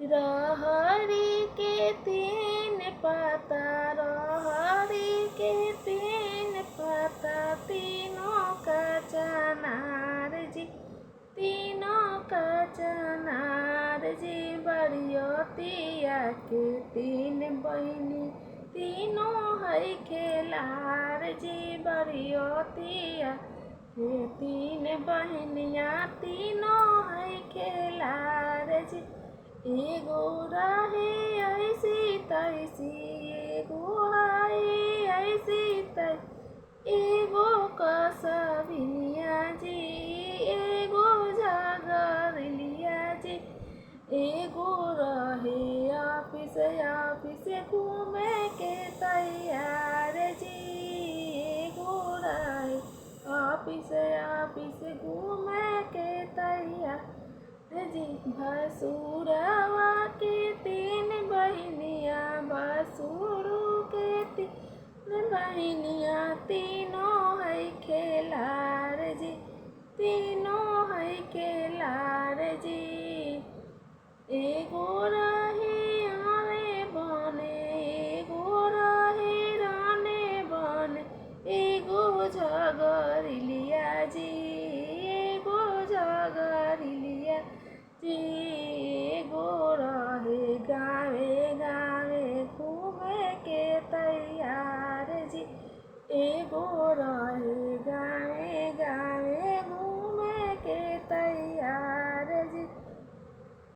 रहरी के तीन पाता, रहरी के तीन पाता, तीनों का चनार जी, तीनों का चनार जी। बरियतिया के तीन बहिनी, तीनों है खेलार जी। बरियतिया के तीन बहनिया, तीनों है खेलार जी। एगो रहे ऐसी तैसी, एगो है ऐसी तैसी, एगो कसबिनिया जी, एगो झगड़िया जी। एगो रहे ऑफिस ऑफिस घूमे के तैयार जी, एगो रहे ऑफिस ऑफिस घूमे के तैयार जी। भसुरवा के तीन बहनिया, भसुरु के तीन बहनिया, तीनों है खेलार जी, तीनों है खेलार जी। एगो रहे आने बने, एगो रहे राने बने, एगो झगड़िया जी, एगो झगड़िया जी।